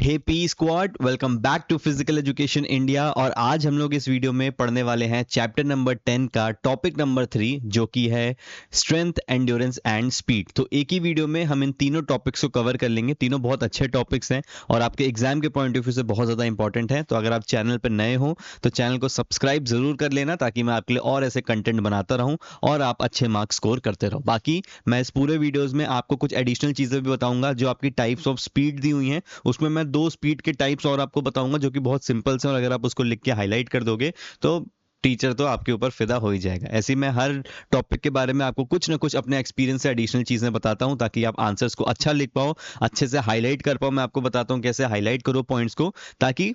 Hey P squad, welcome back to physical education India. और आज हम लोग इस वीडियो में पढ़ने वाले हैं चैप्टर नंबर 10 का टॉपिक नंबर 3, जो कि है स्ट्रेंथ, एंड्योरेंस एंड स्पीड। तो एक ही वीडियो में हम इन तीनों टॉपिक्स को कवर कर लेंगे। तीनों बहुत अच्छे टॉपिक्स हैं और आपके एग्जाम के पॉइंट ऑफ व्यू से बहुत ज़्यादा इंपॉर्टेंट है। तो अगर आप चैनल पर नए हो तो चैनल को सब्सक्राइब जरूर कर लेना, ताकि मैं आपके लिए और ऐसे कंटेंट बनाता रहूं और आप अच्छे मार्क्स स्कोर करते रहो। बाकी मैं इस पूरे वीडियोज़ में आपको कुछ एडिशनल चीज़ें भी बताऊंगा। जो आपकी टाइप्स ऑफ स्पीड दी हुई हैं, उसमें मैं 2 स्पीड के टाइप्स और आपको बताऊंगा, जो कि बहुत सिंपल से, और अगर आप उसको लिख के हाईलाइट कर दोगे तो टीचर तो आपके ऊपर फिदा हो ही जाएगा। ऐसे ही मैं हर टॉपिक के बारे में आपको कुछ ना कुछ अपने एक्सपीरियंस से एडिशनल चीजें बताता हूं, ताकि आप आंसर्स को अच्छा लिख पाओ, अच्छे से हाईलाइट कर पाओ। मैं आपको बताता हूं कैसे हाईलाइट करो पॉइंट्स को, ताकि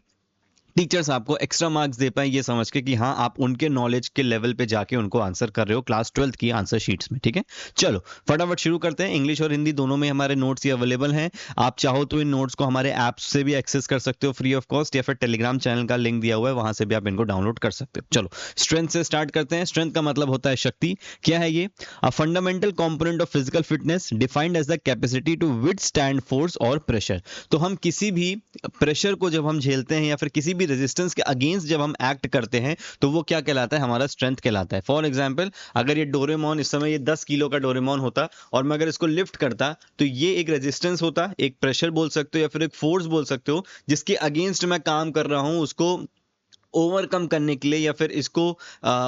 टीचर्स आपको एक्स्ट्रा मार्क्स दे पाए, ये समझ के कि हाँ आप उनके नॉलेज के लेवल पे जाके उनको आंसर कर रहे हो क्लास 12th की आंसर शीट्स में। ठीक है, चलो फटाफट शुरू करते हैं। इंग्लिश और हिंदी दोनों में हमारे नोट्स ये अवेलेबल हैं। आप चाहो तो इन नोट्स को हमारे ऐप्स से भी एक्सेस कर सकते हो फ्री ऑफ कॉस्ट, या फिर टेलीग्राम चैनल का लिंक दिया हुआ है, वहां से भी आप इनको डाउनलोड कर सकते हो। चलो स्ट्रेंथ से स्टार्ट करते हैं। स्ट्रेंथ का मतलब होता है शक्ति। क्या है ये? A fundamental component of physical fitness defined as the capacity to withstand force और प्रेशर। तो हम किसी भी प्रेशर को जब हम झेलते हैं, या फिर किसी भी रेजिस्टेंस के अगेंस्ट जब हम एक्ट करते हैं, तो वो क्या कहलाता है? हमारा स्ट्रेंथ कहलाता है। फॉर एग्जांपल, अगर ये डोरेमोन इस समय ये 10 किलो का डोरेमोन होता और मैं अगर इसको लिफ्ट करता, तो ये एक रेजिस्टेंस होता, एक प्रेशर बोल सकते हो या फिर एक फोर्स बोल सकते हो, जिसके अगेंस्ट मैं काम कर रहा हूं, उसको ओवरकम करने के लिए, या फिर इसको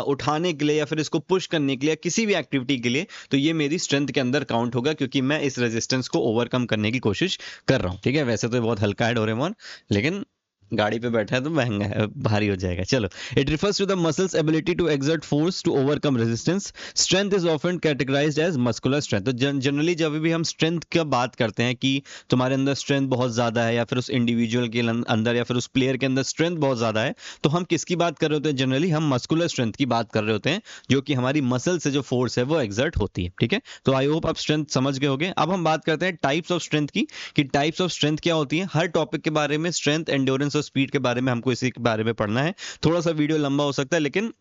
उठाने के लिए, या फिर इसको पुश करने के लिए, किसी भी एक्टिविटी के लिए। तो ये मेरी स्ट्रेंथ के अंदर काउंट होगा, क्योंकि मैं इस रेजिस्टेंस को ओवरकम करने की कोशिश कर रहा हूं। ठीक है, वैसे तो बहुत हल्का है डोरेमोन, लेकिन गाड़ी पे बैठा है तो महंगा है, भारी हो जाएगा। चलो, it refers to the muscles ability to exert force to overcome resistance. Strength is often categorised as muscular strength. तो जनरली जब भी हम स्ट्रेंथ का बात करते हैं कि तुम्हारे अंदर स्ट्रेंथ बहुत ज्यादा है, या फिर उस इंडिविजुअल के अंदर, या फिर उस प्लेयर के अंदर स्ट्रेंथ बहुत ज्यादा है, तो हम किसकी बात कर रहे होते हैं? जनरली हम मस्कुलर स्ट्रेंथ की बात कर रहे होते हैं, जो कि हमारी मसल से जो फोर्स है वो एक्सर्ट होती है। ठीक है, तो आई होप आप स्ट्रेंथ समझ गए होंगे। अब हम बात करते हैं टाइप्स ऑफ स्ट्रेंथ की, कि टाइप्स ऑफ स्ट्रेंथ क्या होती है। हर टॉपिक के बारे में, स्ट्रेंथ, एंड्योरेंस और स्पीड के बारे में हमको इसी के बारे में पढ़ना है। थोड़ा सा वीडियो लंबा हो सकता है, लेकिन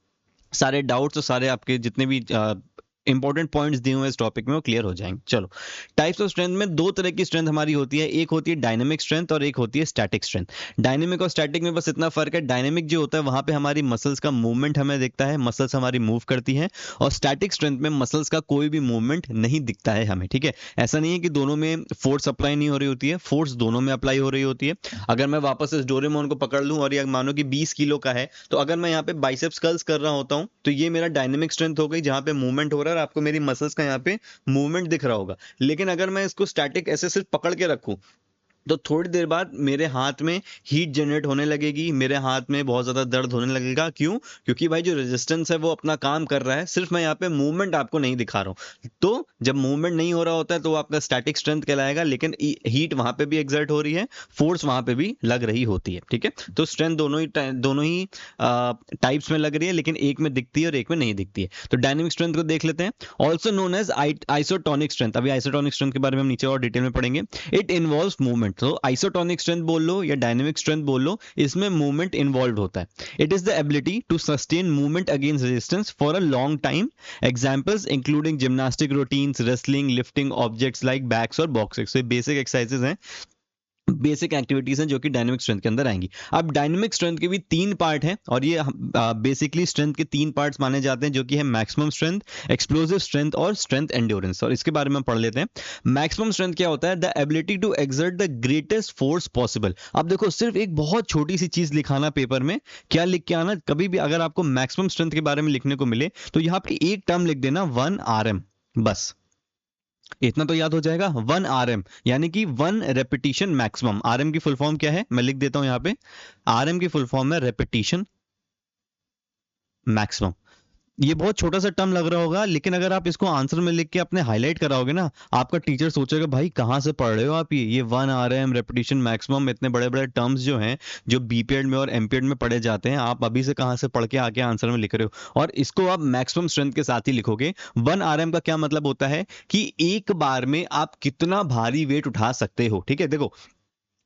सारे डाउट्स और सारे आपके जितने भी इंपॉर्टेंट पॉइंट्स दिए हुए इस टॉपिक में वो क्लियर हो जाएंगे। चलो, टाइप्स ऑफ स्ट्रेंथ में 2 तरह की स्ट्रेंथ हमारी होती है। एक होती है डायनेमिक स्ट्रेंथ और एक होती है स्टैटिक स्ट्रेंथ। डायनेमिक और स्टैटिक में बस इतना फर्क है, डायनेमिक जो होता है वहां पे हमारी मसल्स का मूवमेंट हमें दिखता है, मसल्स हमारी मूव करती हैं, और स्टैटिक स्ट्रेंथ में मसल्स का कोई भी मूवमेंट नहीं दिखता है हमें। ठीक है, ऐसा नहीं है कि दोनों में फोर्स अप्लाई नहीं हो रही होती है, फोर्स दोनों में अप्लाई हो रही होती है। अगर मैं वापस इस डोरेमोन को पकड़ लूं और ये मानो कि 20 किलो का है, तो अगर मैं यहाँ पे बाइसेप्स कर्ल्स कर रहा होता हूँ, तो ये मेरा डायनेमिक स्ट्रेंथ हो गई, जहां पे मूवमेंट हो रहा है और आपको मेरी मसल्स का यहाँ पे मूवमेंट दिख रहा होगा। लेकिन अगर मैं इसको स्टैटिक ऐसे सिर्फ पकड़ के रखूं, तो थोड़ी देर बाद मेरे हाथ में हीट जनरेट होने लगेगी, मेरे हाथ में बहुत ज्यादा दर्द होने लगेगा। क्यों? क्योंकि भाई जो रेजिस्टेंस है वो अपना काम कर रहा है, सिर्फ मैं यहाँ पे मूवमेंट आपको नहीं दिखा रहा हूँ। तो जब मूवमेंट नहीं हो रहा होता है तो वो आपका स्टैटिक स्ट्रेंथ कहलाएगा, लेकिन हीट वहां पे भी एक्सर्ट हो रही है, फोर्स वहां पे भी लग रही होती है। ठीक है, तो स्ट्रेंथ दोनों ही टाइप्स में लग रही है, लेकिन एक में दिखती है और एक में नहीं दिखती है। तो डायनेमिक स्ट्रेंथ को देख लेते हैं, also known as isotonic strength. अभी आइसोटोनिक स्ट्रेंथ के बारे में हम नीचे और डिटेल में पढ़ेंगे। It involves movement. तो आइसोटोनिक स्ट्रेंथ बोल लो या डायनेमिक स्ट्रेंथ बोल लो, इसमें मूवमेंट इन्वॉल्व होता है। It is the ability to sustain movement against resistance for a long time. Examples including gymnastic routines, wrestling, lifting objects like bags और boxes. ये बेसिक एक्सरसाइजेज हैं, बेसिक एक्टिविटीज हैं जो कि डायनेमिक स्ट्रेंथ के अंदर आएंगी। अब डायनेमिक स्ट्रेंथ के भी 3 पार्ट हैं, और ये बेसिकली स्ट्रेंथ के 3 पार्ट्स माने जाते हैं, जो कि है मैक्सिमम स्ट्रेंथ, एक्सप्लोसिव स्ट्रेंथ और स्ट्रेंथ एंड्योरेंस। और इसके बारे में पढ़ लेते हैं। मैक्सिमम स्ट्रेंथ क्या होता है? The ability to exert the greatest force possible. अब देखो, सिर्फ एक बहुत छोटी सी चीज लिखाना पेपर में, क्या लिख के आना, कभी भी अगर आपको मैक्सिमम स्ट्रेंथ के बारे में लिखने को मिले तो यहाँ पे एक टर्म लिख देना, 1 RM, बस इतना तो याद हो जाएगा। 1 RM यानी कि 1 रेपिटेशन मैक्सिमम। RM की फुल फॉर्म क्या है? मैं लिख देता हूं यहाँ पे, RM की फुल फॉर्म है रेपिटेशन मैक्सिमम। ये बहुत छोटा सा टर्म लग रहा होगा, लेकिन अगर आप इसको आंसर में लिख के अपने हाईलाइट कराओगे ना, आपका टीचर सोचेगा भाई कहाँ से पढ़ रहे हो आप, ये 1 RM, रेपिटेशन मैक्सिमम, इतने बड़े बड़े टर्म्स जो हैं, जो बीपीएड में और एमपीएड में पढ़े जाते हैं, आप अभी से कहाँ से पढ़ के आके आंसर में लिख रहे हो। और इसको आप मैक्सिमम स्ट्रेंथ के साथ ही लिखोगे। 1 RM का क्या मतलब होता है कि एक बार में आप कितना भारी वेट उठा सकते हो। ठीक है, देखो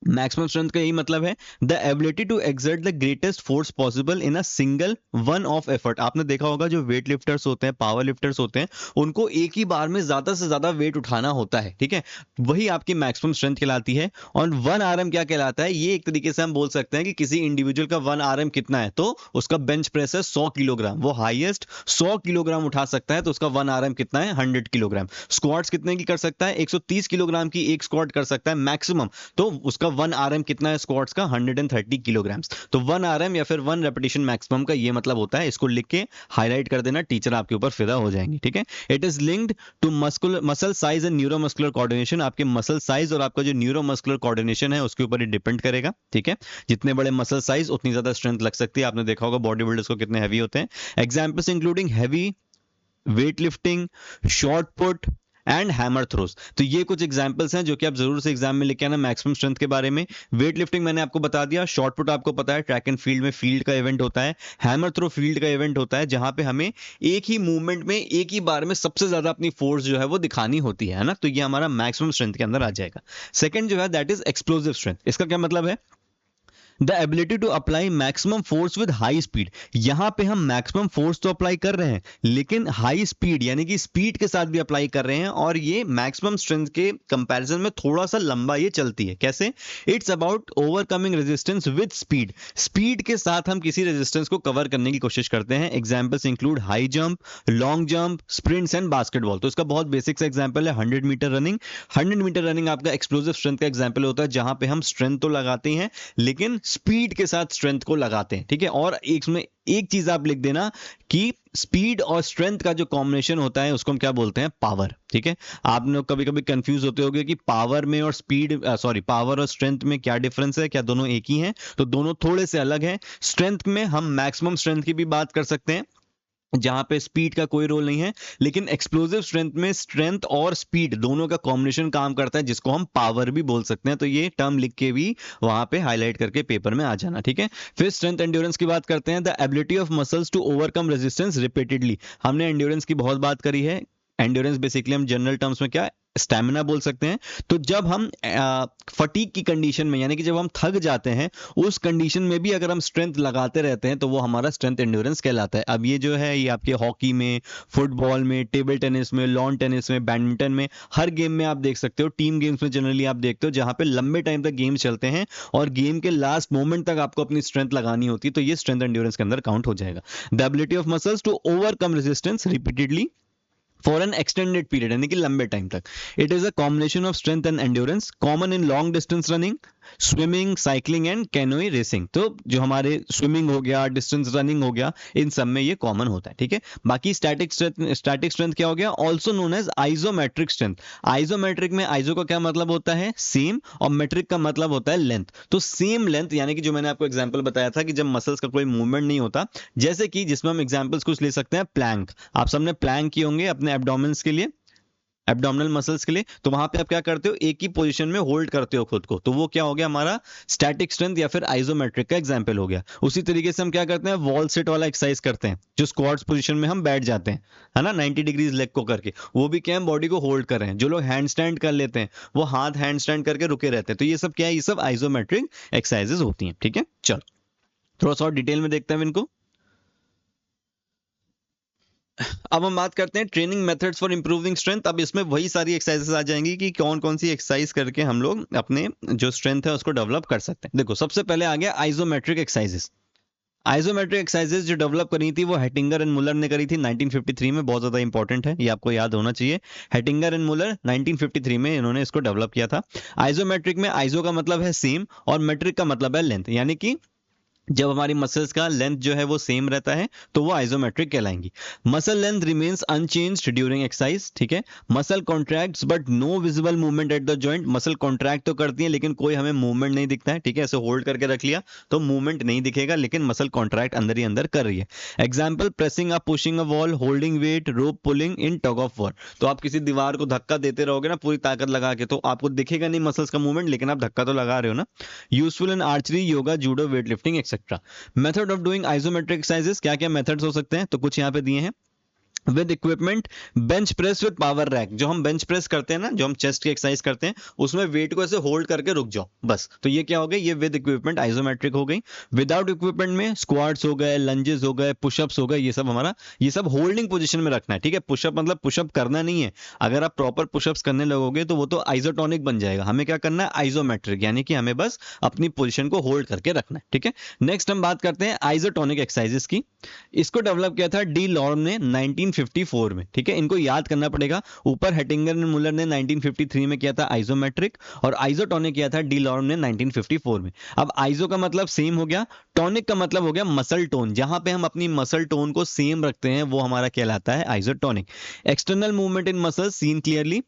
मैक्सिमम स्ट्रेंथ का यही मतलब है the ability to exert the greatest force possible in a single one of effort. आपने देखा होगा जो वेट लिफ्टर्स होते हैं, पावर लिफ्टर्स होते हैं, उनको एक ही बार में ज्यादा से ज्यादा वेट उठाना होता है, ठीक है, वही आपकी मैक्सिमम स्ट्रेंथ कहलाती है। और 1 RM क्या कहलाता है, ये एक तरीके से हम बोल सकते हैं कि किसी इंडिविजुअल का 1 RM कितना है, तो उसका बेंच प्रेस है 100 किलोग्राम, वो हाईएस्ट 100 किलोग्राम उठा सकता है, तो उसका 1 RM कितना है, 100 किलोग्राम। स्क्वाट्स कितने की कर सकता है, 130 किलोग्राम की एक स्क्वाट कर सकता है मैक्सिमम, तो उसका 1 RM कितना है स्क्वाट्स का, 130 किलोग्राम। तो 1 RM या फिर 1 रेपिटेशन मैक्सिमम का ये मतलब होता है। इसको लिख के हाईलाइट कर देना, टीचर आपके ऊपर फिदा हो जाएंगे, ठीक है। It is linked to muscle size and neuromuscular coordination. आपके मसल साइज और आपका जो न्यूरोमस्कुलर कोऑर्डिनेशन है उसके ऊपर डिपेंड करेगा, ठीक है। जितने बड़े मसल साइज उतनी ज्यादा स्ट्रेंथ लग सकती है। आपने देखा होगा बॉडी बिल्डर्स को कितने हैवी होते हैं। Examples including heavy weight lifting, short put and hammer throws. तो ये कुछ एग्जांपल्स हैं जो कि आप जरूर से एग्जाम में लेके आना मैक्सिमम स्ट्रेंथ के बारे में। वेट लिफ्टिंग मैंने आपको बता दिया, शॉर्ट पुट आपको पता है ट्रैक एंड फील्ड में फील्ड का इवेंट होता है, हैमर थ्रो फील्ड का इवेंट होता है जहां पे हमें एक ही मूवमेंट में एक ही बार में सबसे ज्यादा अपनी फोर्स जो है वो दिखानी होती है ना, तो ये हमारा मैक्सिमम स्ट्रेंथ के अंदर आ जाएगा। सेकंड जो है दैट इज एक्सप्लोसिव स्ट्रेंथ। इसका क्या मतलब है, the ability to apply maximum force with high speed. यहां पे हम मैक्सिमम फोर्स तो अप्लाई कर रहे हैं लेकिन हाई स्पीड यानी कि स्पीड के साथ भी अप्लाई कर रहे हैं, और ये मैक्सिमम स्ट्रेंथ के कंपैरिजन में थोड़ा सा लंबा ये चलती है। कैसे, it's about overcoming resistance with speed. Speed के साथ हम किसी रेजिस्टेंस को कवर करने की कोशिश करते हैं। Examples include high jump, long jump, sprints and basketball. तो इसका बहुत बेसिक सा एग्जांपल है 100 मीटर रनिंग। 100 मीटर रनिंग आपका एक्सप्लोसिव स्ट्रेंथ का एग्जांपल होता है जहां पे हम स्ट्रेंथ तो लगाते हैं लेकिन स्पीड के साथ स्ट्रेंथ को लगाते हैं, ठीक है। और इसमें एक चीज आप लिख देना कि स्पीड और स्ट्रेंथ का जो कॉम्बिनेशन होता है उसको हम क्या बोलते हैं, पावर, ठीक है। आप लोग कभी कभी कंफ्यूज होते होंगे कि पावर में और पावर और स्ट्रेंथ में क्या डिफरेंस है, क्या दोनों एक ही हैं, तो दोनों थोड़े से अलग हैं। स्ट्रेंथ में हम मैक्सिमम स्ट्रेंथ की भी बात कर सकते हैं जहां पे स्पीड का कोई रोल नहीं है, लेकिन एक्सप्लोसिव स्ट्रेंथ में स्ट्रेंथ और स्पीड दोनों का कॉम्बिनेशन काम करता है जिसको हम पावर भी बोल सकते हैं। तो ये टर्म लिख के भी वहां पे हाईलाइट करके पेपर में आ जाना, ठीक है। फिर स्ट्रेंथ एंड्योरेंस की बात करते हैं, the ability of muscles to overcome resistance repeatedly. हमने एंड्योरेंस की बहुत बात करी है। एंड्योरेंस बेसिकली हम जनरल टर्म्स में क्या स्टैमिना बोल सकते हैं। तो जब हम फटीग की कंडीशन में यानी कि जब हम थक जाते हैं उस कंडीशन में भी अगर हम स्ट्रेंथ लगाते रहते हैं तो वो हमारा स्ट्रेंथ एंड्योरेंस कहलाता है। अब ये जो है ये आपके हॉकी में, फुटबॉल में, टेबल टेनिस में, लॉन टेनिस में, बैडमिंटन में, हर गेम में आप देख सकते हो। टीम गेम्स में जनरली आप देखते हो जहां पे लंबे टाइम तक गेम चलते हैं और गेम के लास्ट मोमेंट तक आपको अपनी स्ट्रेंथ लगानी होती है, तो ये स्ट्रेंथ एंड्योरेंस के अंदर काउंट हो जाएगा। The ability of muscles to overcome resistance repeatedly for an extended period यानी कि लंबे टाइम तक। It is a combination of strength and endurance common in long distance running, swimming, cycling and canoe racing. तो जो हमारे swimming हो गया, distance running हो गया, इन सब में ये कॉमन होता है, ठीक है। बाकी स्टैटिक स्ट्रेंथ क्या हो गया, also known as isometric strength. Isometric में आइसो का क्या मतलब होता है, सेम, और मेट्रिक का मतलब होता है लेंथ। तो सेम लेंथ यानी कि जो मैंने आपको एग्जांपल बताया था कि जब मसल्स का कोई मूवमेंट नहीं होता, जैसे कि जिसमें हम एग्जांपल्स कुछ ले सकते हैं, प्लैंक। आप सबने प्लैंक किए होंगे अपने एब्डोमेन्स के लिए, एब्डोमिनल मसल्स के लिए। तो वहां पे आप क्या करते हो, एक ही पोजीशन में होल्ड करते हो खुद को, तो वो क्या हो गया हमारा स्टैटिक स्ट्रेंथ या फिर आइसोमेट्रिक का एग्जांपल हो गया। उसी तरीके से हम क्या करते हैं, वॉल सिट वाला एक्सरसाइज करते हैं जो स्क्वाट्स पोजीशन में हम बैठ जाते हैं, है ना, 90 डिग्रीज लेग को करके, वो भी क्या हम बॉडी को होल्ड कर रहे हैं। जो लोग हैंड स्टैंड कर लेते हैं वो हाथ हैंड स्टैंड करके रुके रहते हैं। तो ये सब क्या है, ये सब आइसोमेट्रिक एक्सरसाइजेस होती हैं, ठीक है। चलो थोड़ा सा और डिटेल में देखते हैं इनको। अब हम बात करते हैं training methods for improving strength. अब इसमें वही सारी एक्सरसाइजेस आ जाएंगी कि कौन कौन सी एक्सरसाइज करके हम लोग अपने जो स्ट्रेंथ है उसको डेवलप कर सकते हैं। देखो सबसे पहले आ गया आइसोमेट्रिक एक्सरसाइजेस। आइसोमेट्रिक एक्सरसाइजेस जो डेवलप करी थी वो हेटिंगर एंड मुलर ने करी थी 1953 में। बहुत ज्यादा इंपॉर्टेंट है, ये आपको याद होना चाहिए। हेटिंगर एंड मुलर 1953 में इन्होंने इसको डेवलप किया था। आइसोमेट्रिक में आइसो का मतलब है सेम और मेट्रिक का मतलब है लेंथ, यानी कि जब हमारी मसल्स का लेंथ जो है वो सेम रहता है तो वो आइसोमेट्रिक कहलाएंगी। Muscle length remains unchanged during exercise, ठीक है। Muscle contracts but no visible movement at the joint. Muscle contract तो करती है लेकिन कोई हमें मूवमेंट नहीं दिखता है, ठीक है। ऐसे होल्ड करके रख लिया तो मूवमेंट नहीं दिखेगा लेकिन मसल कॉन्ट्रैक्ट अंदर ही अंदर कर रही है। Example pressing up, pushing a wall, holding weight, rope pulling in tug of war. तो आप किसी दीवार को धक्का देते रहोगे ना पूरी ताकत लगा के तो आपको दिखेगा नहीं मसल्स का मूवमेंट, लेकिन आप धक्का तो लगा रहे हो ना। Useful in archery, yoga, judo, weight lifting etcetera. Method of doing isometric exercises, क्या क्या मेथड्स हो सकते हैं, तो कुछ यहाँ पे दिए हैं। With equipment, bench press with power rack. जो हम बेंच प्रेस करते हैं ना, जो हम चेस्ट की एक्सरसाइज करते हैं, उसमें वेट को ऐसे होल्ड करके रुक जाओ बस। तो ये क्या हो गई, ये विद इक्विपमेंट आइसोमेट्रिक हो गई। विदाउट इक्विपमेंट में स्क्वाट्स हो गए, लंजेस हो गए, पुशअप्स हो गए, ये सब हमारा, ये सब होल्डिंग पोजीशन में रखना है, ठीक है। पुशअप मतलब पुशअप करना नहीं है। अगर आप प्रॉपर पुशअप्स करने लगोगे तो वो तो आइसोटोनिक बन जाएगा। हमें क्या करना है, आइसोमेट्रिक, यानी कि हमें बस अपनी पोजीशन को होल्ड करके रखना है, ठीक है। नेक्स्ट हम बात करते हैं आइसोटोनिक एक्सरसाइजेस की। इसको डेवलप किया था डी लॉर्म ने 1954 में, ठीक है। इनको याद करना पड़ेगा। ऊपर हेटिंगर एंड मुलर ने 1953 में किया था आइसोमेट्रिक, और आइसोटोनिक किया था डी लॉर्म ने 1954 में। अब आइसो का मतलब सेम हो गया, टोनिक का मतलब हो गया मसल टोन। जहां पे हम अपनी मसल टोन को सेम रखते हैं वो हमारा कहलाता है isotonic. External movement in muscles seen clearly.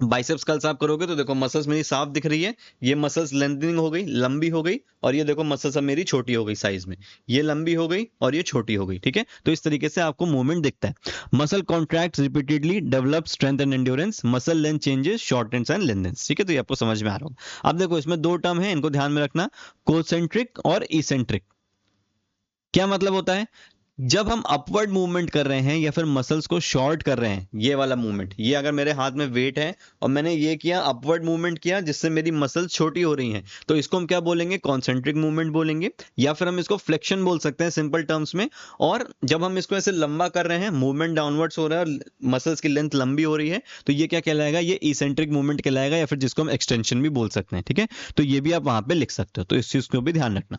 Biceps curls आप करोगे तो देखो मसल्स मेरी साफ दिख रही है, ये मसल्स लेंथनिंग हो गई, लंबी हो गई, और ये देखो मसल्स अब मेरी छोटी हो गई साइज में, ये लंबी हो गई और ये छोटी हो गई, ठीक है। तो इस तरीके से आपको मूवमेंट दिखता है। Muscle contract repeatedly, develop strength and endurance, muscle length changes, shortness and lengthness, ठीक है। तो ये आपको समझ में आ रहा होगा। अब देखो इसमें दो टर्म है, इनको ध्यान में रखना, कोसेंट्रिक और इसेंट्रिक। क्या मतलब होता है, जब हम अपवर्ड मूवमेंट कर रहे हैं या फिर मसल्स को शॉर्ट कर रहे हैं, ये वाला मूवमेंट, ये अगर मेरे हाथ में वेट है और मैंने ये किया, अपवर्ड मूवमेंट किया जिससे मेरी मसल्स छोटी हो रही हैं, तो इसको हम क्या बोलेंगे, कॉन्सेंट्रिक मूवमेंट बोलेंगे, या फिर हम इसको फ्लेक्शन बोल सकते हैं सिंपल टर्म्स में। और जब हम इसको ऐसे लंबा कर रहे हैं, मूवमेंट डाउनवर्ड्स हो रहा है और मसल्स की लेंथ लंबी हो रही है, तो ये क्या कहलाएगा, ये इसेंट्रिक मूवमेंट कहलाएगा, या फिर जिसको हम एक्सटेंशन भी बोल सकते हैं, ठीक है। तो ये भी आप वहां पे लिख सकते हो, तो इस चीज को भी ध्यान रखना।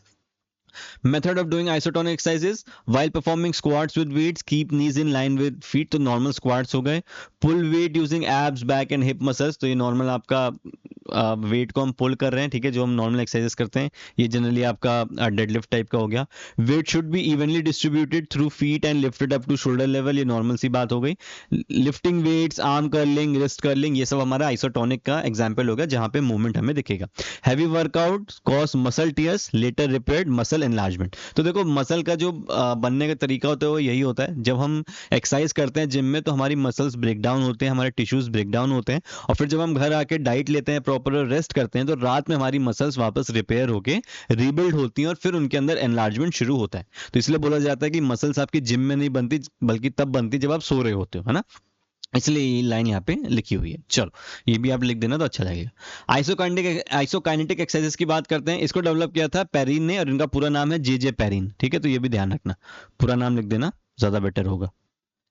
Method of doing isotonic exercises while performing squats with weights, keep knees in line with feet, तो normal squats हो गए। Pull weight using abs, back and hip muscles, तो ये normal आपका वेट को हम पुल कर रहे हैं, ठीक है, जो हम नॉर्मल एक्सरसाइजेस करते हैं, ये जनरली आपका डेडलिफ्ट टाइप का हो गया। Weight should be evenly distributed through feet and lifted up to shoulder level, ये नॉर्मल सी बात हो गई। Lifting weights, arm curling, wrist curling, ये सब हमारा आइसोटोनिक का एग्जाम्पल होगा जहां पे मूवमेंट हमें दिखेगा। Heavy workout cause muscle tears, later repaired muscle enlargement. तो देखो मसल का जो बनने का तरीका होता है वो यही होता है, जब हम एक्सरसाइज करते हैं जिम में तो हमारी मसल्स ब्रेक डाउन होते हैं, हमारे टिश्यूज ब्रेक डाउन होते हैं, और फिर जब हम घर आके डाइट लेते हैं, प्रॉपर रेस्ट करते हैं, तो रात में हमारी मसल्स वापस रिपेयर होके रीबिल्ड होती हैं और फिर उनके अंदर एनलार्जमेंट शुरू होता है। तो इसलिए बोला जाता है कि मसल्स आपकी जिम में नहीं बनती, बल्कि तब बनती जब आप सो रहे होते हो, है ना। इसलिए ये लाइन यहाँ पे लिखी हुई है। चलो ये भी आप लिख देना तो अच्छा लगेगा। आइसोकाइनेटिक एक्सरसाइजेस की बात करते हैं। इसको डेवलप किया था पेरिन ने, और इनका पूरा नाम है जे पेरिन, ठीक है। तो ये भी ध्यान रखना, पूरा नाम लिख देना, ज्यादा बेटर होगा।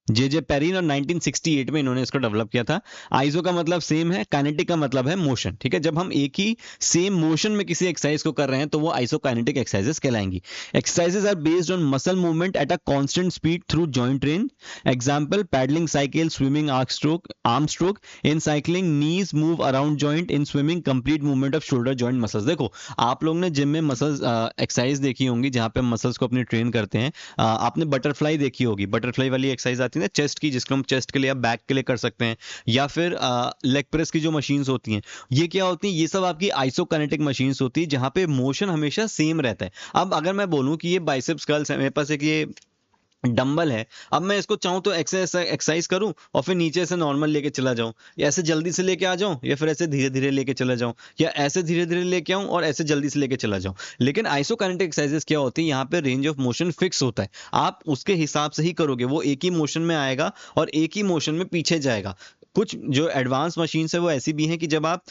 जे पेरिन, और 1968 में इन्होंने इसको डेवलप किया था। आइसो का मतलब सेम है, काइनेटिक का मतलब है मोशन, ठीक है। जब हम एक ही सेम मोशन में किसी एक्सरसाइज को कर रहे हैं तो वो आइसोकाइनेटिक एक्सरसाइजेस कहलाएंगी। Exercises are based on muscle movement at a constant speed through joint range. Example paddling, cycle, swimming, arm stroke. In cycling knees move around joint, in swimming complete movement of shoulder joint muscles. देखो आप लोग ने gym में muscles exercise देखी होंगी जहां पे muscles को अपने ट्रेन करते हैं। आपने बटरफ्लाई देखी होगी, बटरफ्लाई वाली एक्सरसाइज आती है ना चेस्ट की, जिसको हम चेस्ट के लिए या बैक के लिए कर सकते हैं, या फिर लेग प्रेस की जो मशीन्स होती हैं, ये क्या होती हैं, ये सब आपकी आइसोकाइनेटिक मशीन्स होती है जहां पे मोशन हमेशा सेम रहता है। अब अगर मैं बोलूं कि ये बाइसेप्स कर्ल्स है, मेरे पास एक ये डंबल है, अब मैं इसको चाहूं तो एक्सरसाइज करूं और फिर नीचे से नॉर्मल लेके चला जाऊं, या ऐसे जल्दी से लेके आ जाऊं, या फिर ऐसे धीरे धीरे लेके चला जाऊं, या ऐसे धीरे धीरे लेके आऊं और ऐसे जल्दी से लेके चला जाऊं। लेकिन आइसोकाइनेटिक एक्सरसाइजेस क्या होती है, यहाँ पे रेंज ऑफ मोशन फिक्स होता है, आप उसके हिसाब से ही करोगे, वो एक ही मोशन में आएगा और एक ही मोशन में पीछे जाएगा। कुछ जो एडवांस मशीन्स है वो ऐसी भी हैं कि जब आप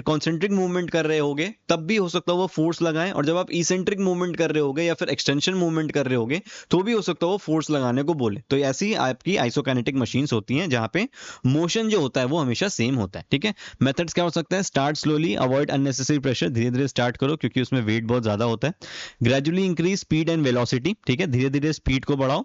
कॉन्सेंट्रिक मूवमेंट कर रहे होगे तब भी हो सकता है वो फोर्स लगाएं, और जब आप इसेंट्रिक मूवमेंट कर रहे होगे या फिर एक्सटेंशन मूवमेंट कर रहे होगे तो भी हो सकता है वो फोर्स लगाने को बोले। तो ऐसी आपकी आइसोकाइनेटिक मशीन्स होती हैं जहां पे मोशन जो होता है वो हमेशा सेम होता है, ठीक है। मेथड्स क्या हो सकता है, start slowly, avoid unnecessary pressure, धीरे धीरे स्टार्ट करो क्योंकि उसमें वेट बहुत ज्यादा होता है। Gradually increase speed and velocity, ठीक है, धीरे धीरे स्पीड को बढ़ाओ।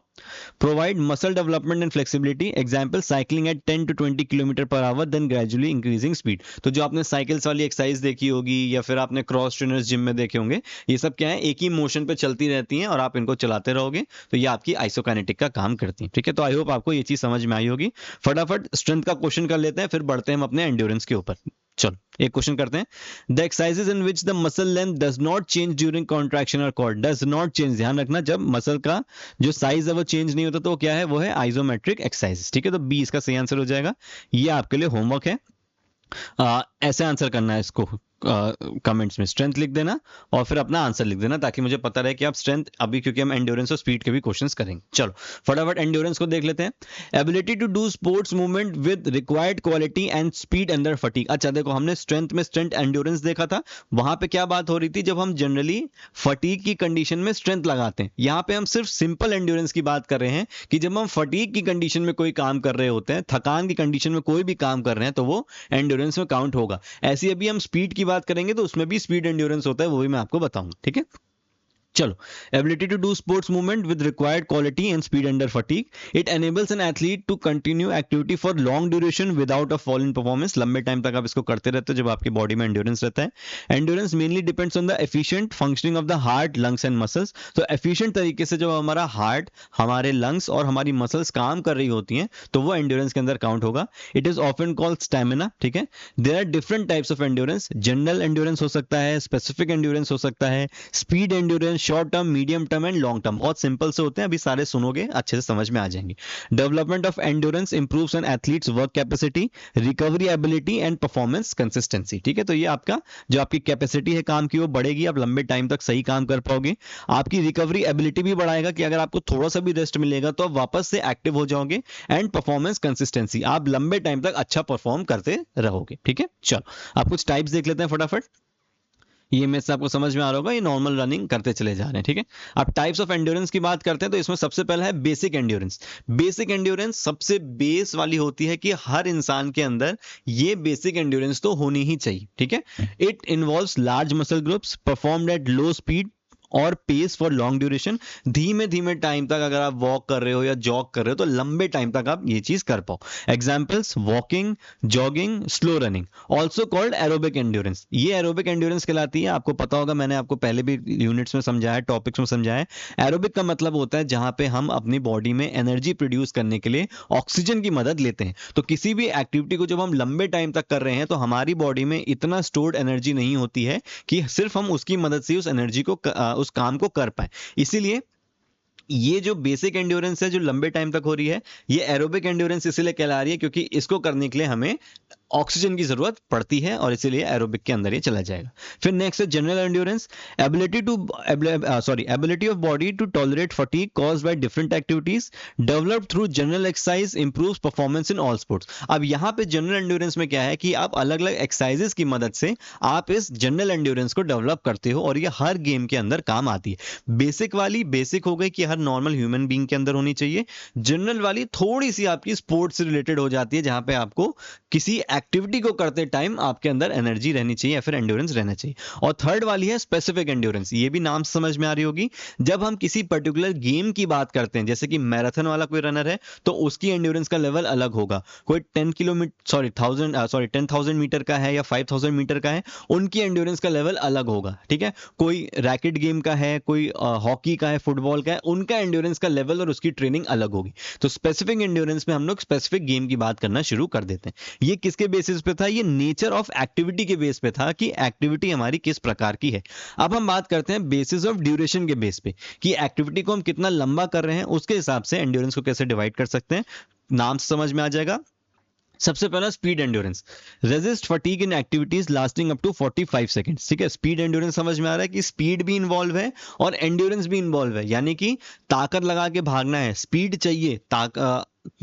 Provide muscle development and flexibility, example cycling at 10 to 20 kilometre per hour, then gradually increasing speed. तो जो आपने साइकिल्स वाली एक्सरसाइज देखी होगी या फिर आपने क्रॉस ट्रेनर्स जिम में देखे होंगे, ये सब क्या है, एक ही मोशन पे चलती रहती हैं और आप इनको चलाते रहोगे, तो ये आपकी आइसोकाइनेटिक का काम करती हैं, ठीक है। तो आई होप आपको ये चीज समझ में आई होगी। फटाफट स्ट्रेंथ का क्वेश्चन कर लेते हैं, फिर बढ़ते हैं हम अपने एंड्योरेंस के ऊपर। चलो एक क्वेश्चन करते हैं। The exercises in which the muscle length does not change during contraction और कॉर्ड, डज नॉट चेंज, ध्यान रखना, जब मसल का जो साइज है वो चेंज नहीं होता तो वो क्या है, वो है आइसोमेट्रिक एक्सरसाइज, ठीक है। तो बी इसका सही आंसर हो जाएगा। ये आपके लिए होमवर्क है, ऐसे आंसर करना है इसको, कमेंट्स में स्ट्रेंथ लिख देना और फिर अपना आंसर लिख देना, ताकि मुझे पता रहे कि आप स्ट्रेंथ अभी, क्योंकि हम एंड्योरेंस और स्पीड के भी क्वेश्चंस करेंगे। चलो फटाफट एंड्योरेंस को देख लेते हैं। Ability to do sports movement with required quality and speed under fatigue. अच्छा देखो, हमने स्ट्रेंथ में स्ट्रेंथ एंड्योरेंस देखा था, वहां पे क्या बात हो रही थी, जब हम जनरली फटीग की कंडीशन में स्ट्रेंथ लगाते हैं। यहाँ पे हम सिर्फ सिंपल एंड्योरेंस की बात कर रहे हैं कि जब हम फटीग की कंडीशन में कोई काम कर रहे होते हैं, थकान की कंडीशन में कोई भी काम कर रहे हैं, तो वो एंड्योरेंस में काउंट होगा। ऐसी अभी हम स्पीड की बात करेंगे तो उसमें भी स्पीड एंड्योरेंस होता है, वो भी मैं आपको बताऊंगा, ठीक है। चलो, ability to do sports movement with required quality and speed under fatigue. It enables an athlete to continue activity for long duration without a fall in performance. लंबे टाइम तक आप इसको करते रहते हो जब आपकी बॉडी में एंड्योरेंस रहता है। Endurance mainly depends on the efficient functioning of the heart, lungs and muscles. तो एफिशिएंट तरीके से जब हमारा हार्ट, हमारे लंग्स और हमारी मसल्स काम कर रही होती हैं, तो वो एंड्योरेंस के अंदर काउंट होगा। It is often called stamina, ठीक है। There are different types of endurance. General endurance हो सकता है, स्पेसिफिक एंड्योरेंस हो सकता है, speed endurance, short term, medium term and long term. बहुत सिंपल से होते हैं, अभी सारे सुनोगे अच्छे से समझ में आ जाएंगे। Development of endurance improves N athletes work capacity, recovery ability and performance consistency, ठीक है। तो ये आपका जो आपकी कैपेसिटी है काम की, वो बढ़ेगी, आप लंबे टाइम तक सही काम कर पाओगे। आपकी रिकवरी एबिलिटी भी बढ़ाएगा कि अगर आपको थोड़ा सा भी रेस्ट मिलेगा तो आप वापस से एक्टिव हो जाओगे। एंड परफॉर्मेंस कंसिस्टेंसी, आप लंबे टाइम तक अच्छा परफॉर्म करते रहोगे, ठीक है। चलो आप कुछ टाइप्स देख लेते हैं फटाफट। ये में से आपको समझ में आ रहा होगा, ये नॉर्मल रनिंग करते चले जा रहे हैं, ठीक है। अब टाइप्स ऑफ एंड्योरेंस की बात करते हैं तो इसमें सबसे पहला है बेसिक एंड्योरेंस। बेसिक एंड्योरेंस सबसे बेस वाली होती है कि हर इंसान के अंदर ये बेसिक एंड्योरेंस तो होनी ही चाहिए, ठीक है। It involves large muscle groups performed at low speed और पेस फॉर लॉन्ग ड्यूरेशन। धीमे धीमे टाइम तक अगर आप वॉक कर रहे हो या जॉग कर रहे हो तो लंबे टाइम तक आप ये चीज कर पाओ। Examples walking, jogging, slow running. Also called aerobic endurance. ये एरोबिक एंड्योरेंस कहलाती है। आपको पता होगा, मैंने आपको पहले भी यूनिट्स में समझाया, टॉपिक्स में समझाया। एरोबिक का मतलब होता है जहां पे हम अपनी बॉडी में एनर्जी प्रोड्यूस करने के लिए ऑक्सीजन की मदद लेते हैं। तो किसी भी एक्टिविटी को जब हम लंबे टाइम तक कर रहे हैं तो हमारी बॉडी में इतना स्टोर्ड एनर्जी नहीं होती है कि सिर्फ हम उसकी मदद से उस एनर्जी को, उस काम को कर पाए। इसीलिए ये जो बेसिक एंड्योरेंस है जो लंबे टाइम तक हो रही है, ये एरोबिक एंड्योरेंस इसलिए कहला रही है क्योंकि इसको करने के लिए हमें ऑक्सीजन की जरूरत पड़ती है और इसीलिए एरोबिक के अंदर ये चला जाएगा। फिर नेक्स्ट है general endurance. Ability of body to tolerate fatigue caused by different activities developed through general exercise improves performance in all sports. अब यहाँ पे जनरल एंड्योरेंस में क्या है कि आप अलग अलग एक्सरसाइजेस की मदद से आप इस जनरल एंड्योरेंस को डेवलप करते हो और ये हर गेम के अंदर काम आती है। बेसिक वाली बेसिक हो गई कि हर नॉर्मल ह्यूमन बीइंग के अंदर होनी चाहिए। जनरल वाली थोड़ी सी आपकी स्पोर्ट्स से रिलेटेड हो जाती है, जहां पे आपको किसी एक्टिविटी को करते टाइम आपके अंदर एनर्जी रहनी चाहिए या फिर एंड्योरेंस रहना चाहिए। और थर्ड वाली है स्पेसिफिक एंड्योरेंस। ये भी नाम समझ में आ रही होगी। जब हम किसी पर्टिकुलर गेम की बात करते हैं, जैसे कि मैराथन वाला कोई रनर है तो उसकी एंड्योरेंस का लेवल अलग होगा। कोई 10,000 मीटर का है या 5,000 मीटर का है, उनकी एंड्योरेंस का लेवल अलग होगा, ठीक है। कोई रैकेट गेम का है, कोई हॉकी का है, फुटबॉल का है, उनका एंड्योरेंस का लेवल और उसकी ट्रेनिंग अलग होगी। तो स्पेसिफिक एंड्योरेंस में हम लोग स्पेसिफिक गेम की बात करना शुरू कर देते हैं। ये किसके बेसिस पे था? ये नेचर ऑफ एक्टिविटी के बेस पे था कि एक्टिविटी हमारी किस प्रकार की है। अब हम बात करते हैं बेसिस ऑफ ड्यूरेशन के बेस पे कि एक्टिविटी को हम कितना लंबा कर रहे हैं, उसके हिसाब से एंड्योरेंस को कैसे डिवाइड कर सकते हैं। नाम से समझ में आ जाएगा। सबसे पहला speed endurance, resist fatigue in activities lasting up to 45 seconds, ठीक है। स्पीड एंड्योरेंस समझ में आ रहा है कि स्पीड भी इन्वॉल्व है और एंड्योरेंस भी इन्वॉल्व है, यानी कि ताकत लगा के भागना है, स्पीड चाहिए,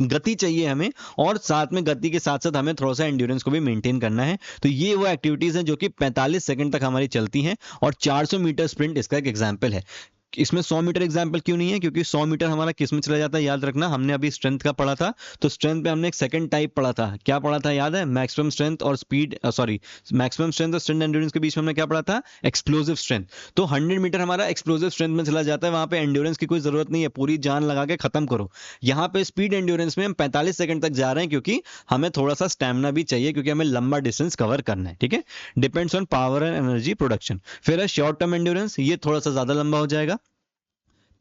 गति चाहिए हमें, और साथ में गति के साथ साथ हमें थोड़ा सा एंड्योरेंस को भी मेंटेन करना है। तो ये वो एक्टिविटीज हैं जो कि 45 सेकंड तक हमारी चलती हैं और 400 मीटर स्प्रिंट इसका एक एग्जांपल है। इसमें 100 मीटर एग्जाम्पल क्यों नहीं है? क्योंकि 100 मीटर हमारा किस में चला जाता है, याद रखना। हमने अभी स्ट्रेंथ का पढ़ा था, तो स्ट्रेंथ पे हमने एक सेकंड टाइप पढ़ा था। क्या पढ़ा था याद है? मैक्सिमम स्ट्रेंथ और स्पीड, मैक्सिमम स्ट्रेंथ और स्ट्रेंथ एंड्योरेंस के बीच में हमने क्या पढ़ा था? Explosive strength. तो 100 मीटर हमारा एक्सप्लोसिव स्ट्रेंथ में चला जाता है, वहां पे एंड्योरेंस की कोई जरूरत नहीं है, पूरी जान लगा के खत्म करो। यहाँ पे स्पीड एंड्योरेंस में हम 45 सेकंड तक जा रहे हैं क्योंकि हमें थोड़ा सा स्टैमिना भी चाहिए, क्योंकि हमें लंबा डिस्टेंस कवर करना है, ठीक है। Depends on power and energy production. फिर है शॉर्ट टर्म एंड्योरेंस, ये थोड़ा सा ज्यादा लंबा हो जाएगा,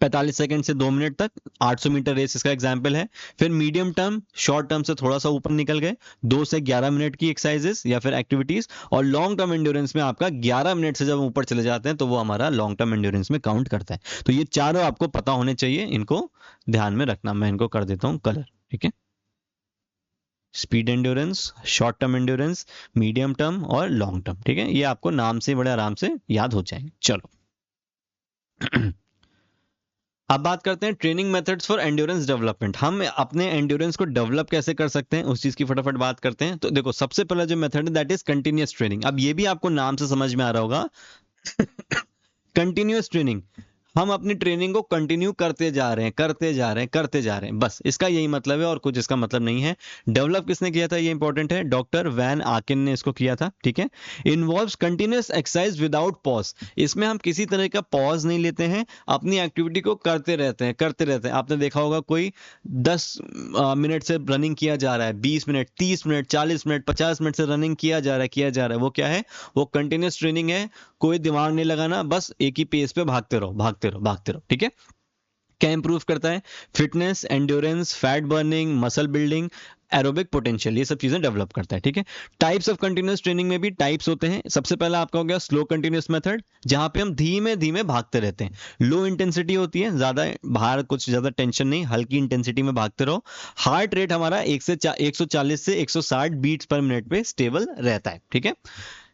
45 सेकंड से 2 मिनट तक, 800 मीटर रेस इसका एग्जांपल है। फिर मीडियम टर्म, शॉर्ट टर्म से थोड़ा सा ऊपर निकल गए, 2 से 11 मिनट की एक्सरसाइजेस या फिर एक्टिविटीज। और लॉन्ग टर्म एंड्योरेंस में आपका 11 मिनट से जब ऊपर चले जाते हैं तो वो हमारा लॉन्ग टर्म एंड्योरेंस में काउंट करता है। तो ये चारों आपको पता होने चाहिए, इनको ध्यान में रखना। मैं इनको कर देता हूं कलर, ठीक है। Speed endurance, short term endurance, medium term और लॉन्ग टर्म। ठीक है, ये आपको नाम से बड़े आराम से याद हो जाएंगे। चलो अब बात करते हैं training methods for endurance development. हम अपने एंड्योरेंस को डेवलप कैसे कर सकते हैं, उस चीज की फटाफट बात करते हैं। तो देखो, सबसे पहला जो मेथड है दैट इज कंटिन्यूअस ट्रेनिंग। अब ये भी आपको नाम से समझ में आ रहा होगा कंटिन्यूअस ट्रेनिंग। हम अपनी ट्रेनिंग को कंटिन्यू करते जा रहे हैं, करते जा रहे हैं, करते जा रहे हैं, बस इसका यही मतलब है और कुछ इसका मतलब नहीं है। डेवलप किसने किया था, ये इंपॉर्टेंट है, डॉक्टर वैन आकिन ने इसको किया था। ठीक है, involves continuous exercise without pause. इसमें हम किसी तरह का पॉज नहीं लेते हैं, अपनी एक्टिविटी को करते रहते हैं, करते रहते हैं। आपने देखा होगा कोई 10 मिनट से रनिंग किया जा रहा है, 20 मिनट, 30 मिनट, 40 मिनट, 50 मिनट से रनिंग किया जा रहा है, किया जा रहा है, वो क्या है, वो कंटिन्यूअस ट्रेनिंग है। कोई दिमाग नहीं लगाना, बस एक ही पेस पे भागते रहो, भागते रहो, भागते रहो। ठीक है, क्या इंप्रूव करता है, fitness, endurance, fat burning, muscle building, aerobic potential, ये सब चीजें डेवलप करता है। ठीक है, टाइप्स ऑफ कंटिन्यूअस ट्रेनिंग में भी टाइप्स होते हैं। सबसे पहला आपका हो गया स्लो कंटिन्यूअस मेथड, जहां पे हम धीमे धीमे भागते रहते हैं। लो इंटेंसिटी होती है, ज्यादा बाहर कुछ ज्यादा टेंशन नहीं, हल्की इंटेंसिटी में भागते रहो। हार्ट रेट हमारा 140 से 160 बीट्स पर मिनट पे स्टेबल रहता है। ठीक है,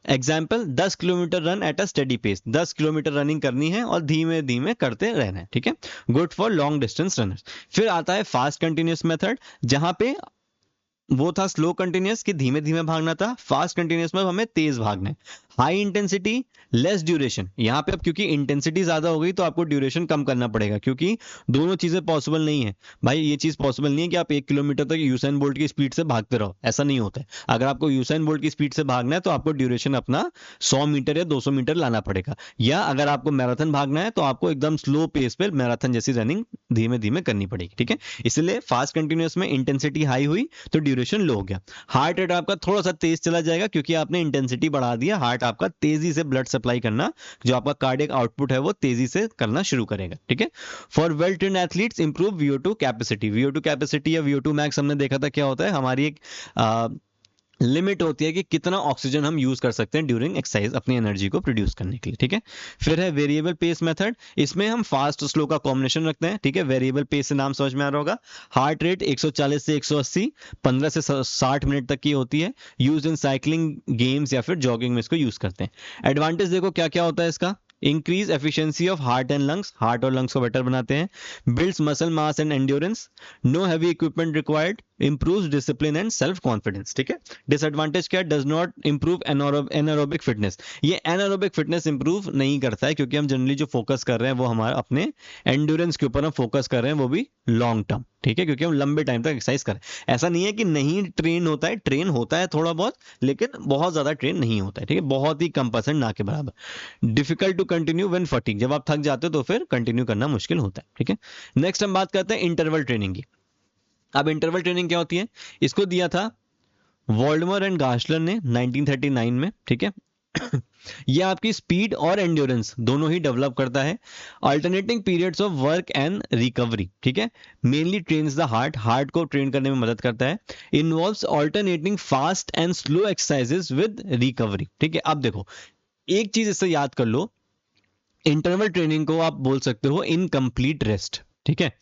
example 10 kilometre run at a steady pace, 10 kilometre running करनी है और धीमे धीमे करते रहना है। ठीक है, good for long distance runners. फिर आता है फास्ट कंटिन्यूअस मेथड, जहां पे वो था स्लो कंटिन्यूअस कि धीमे धीमे भागना था, फास्ट कंटिन्यूअस में हमें तेज भागना है। हाई इंटेंसिटी लेस ड्यूरेशन, यहाँ पे अब क्योंकि इंटेंसिटी ज्यादा हो गई तो आपको ड्यूरेशन कम करना पड़ेगा, क्योंकि दोनों चीजें पॉसिबल नहीं है भाई। ये चीज पॉसिबल नहीं है कि आप 1 किलोमीटर तक यूसेन बोल्ट की स्पीड से भागते रहो, ऐसा नहीं होता है। अगर आपको यूसेन बोल्ट की स्पीड से भागना है तो आपको ड्यूरेशन अपना 100 मीटर या 200 मीटर लाना पड़ेगा। या अगर आपको मैराथन भागना है तो आपको एकदम स्लो पेस पे मैराथन जैसी रनिंग धीमे धीमे करनी पड़ेगी। ठीक है, इसलिए फास्ट कंटिन्यूअस में इंटेंसिटी हाई हुई तो ड्यूरेशन लो हो गया। हार्ट रेट आपका थोड़ा सा तेज चला जाएगा क्योंकि आपने इंटेंसिटी बढ़ा दिया, हार्ट आपका तेजी से ब्लड सप्लाई करना, जो आपका कार्डियक आउटपुट है वो तेजी से करना शुरू करेगा। ठीक है, for well trained athletes improve VO2 capacity. VO2 capacity या VO2 मैक्स हमने देखा था क्या होता है, हमारी एक लिमिट होती है कि कितना ऑक्सीजन हम यूज कर सकते हैं ड्यूरिंग एक्सरसाइज अपनी एनर्जी को प्रोड्यूस करने के लिए। ठीक है, फिर है वेरिएबल पेस मेथड, इसमें हम फास्ट और स्लो का कॉम्बिनेशन रखते हैं। ठीक है, वेरिएबल पेस से नाम समझ में आ रहा होगा, हार्ट रेट 140 से 180 15 से 60 मिनट तक की होती है। यूज इन साइकिलिंग, गेम्स या फिर जॉगिंग में इसको यूज करते हैं। एडवांटेज देखो क्या क्या होता है इसका, increase efficiency of heart and lungs, heart और लंग्स को बेटर बनाते हैं। Builds muscle mass and endurance, know heavy equipment required, improves discipline and self confidence. ठीक है, डिसएडवांटेज क्या है, does not improve anaerobic fitness. ये एनारोबिक फिटनेस इंप्रूव नहीं करता है क्योंकि हम जनरली जो फोकस कर रहे हैं वो हमारा अपने एंड्योरेंस के ऊपर हम फोकस कर रहे हैं, वो भी लॉन्ग टर्म। ठीक है, क्योंकि हम लंबे टाइम तक एक्सरसाइज करें। ऐसा नहीं है कि नहीं ट्रेन होता है, ट्रेन होता है थोड़ा बहुत, लेकिन बहुत ज्यादा ट्रेन नहीं होता है। ठीक है, बहुत ही कम परसेंट, ना के बराबर। Difficult to continue when fatigue, जब आप थक जाते हो तो फिर कंटिन्यू करना मुश्किल होता है। ठीक है, नेक्स्ट हम बात करते हैं इंटरवल ट्रेनिंग की। अब इंटरवल ट्रेनिंग क्या होती है, इसको दिया था वॉल्डमर एंड गार्सलर ने 1939 में। ठीक है, ये आपकी स्पीड और एंड्योरेंस दोनों ही डेवलप करता है। Alternating periods of work and recovery, ठीक है, mainly trains the heart, heart को ट्रेन करने में मदद करता है। Involves alternating fast and slow exercises with recovery. ठीक है, अब देखो एक चीज इससे याद कर लो, इंटरवल ट्रेनिंग को आप बोल सकते हो इनकम्प्लीट रेस्ट। ठीक है,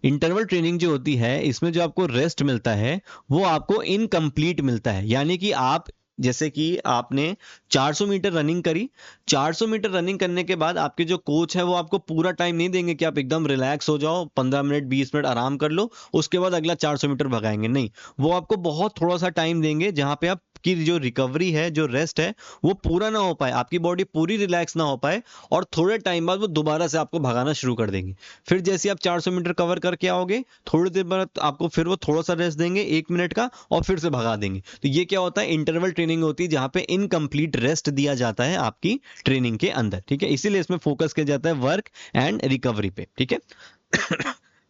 इंटरवल ट्रेनिंग जो होती है इसमें जो आपको रेस्ट मिलता है वो आपको इनकम्प्लीट मिलता है। यानी कि आप, जैसे कि आपने 400 मीटर रनिंग करी, 400 मीटर रनिंग करने के बाद आपके जो कोच है वो आपको पूरा टाइम नहीं देंगे कि आप एकदम रिलैक्स हो जाओ, 15 मिनट 20 मिनट आराम कर लो उसके बाद अगला 400 मीटर भगाएंगे, नहीं, वो आपको बहुत थोड़ा सा टाइम देंगे जहां पे आप की जो रिकवरी है, जो रेस्ट है, वो पूरा ना हो पाए, आपकी बॉडी पूरी रिलैक्स ना हो पाए, और थोड़े टाइम बाद वो दोबारा से आपको भगाना शुरू कर देंगे। फिर जैसे आप 400 मीटर कवर करके आओगे, थोड़ी देर बाद आपको फिर वो थोड़ा सा रेस्ट देंगे 1 मिनट का और फिर से भगा देंगे। तो ये क्या होता है, इंटरवल ट्रेनिंग होती है जहां पे इनकम्प्लीट रेस्ट दिया जाता है आपकी ट्रेनिंग के अंदर। ठीक है, इसीलिए इसमें फोकस किया जाता है वर्क एंड रिकवरी पे। ठीक है,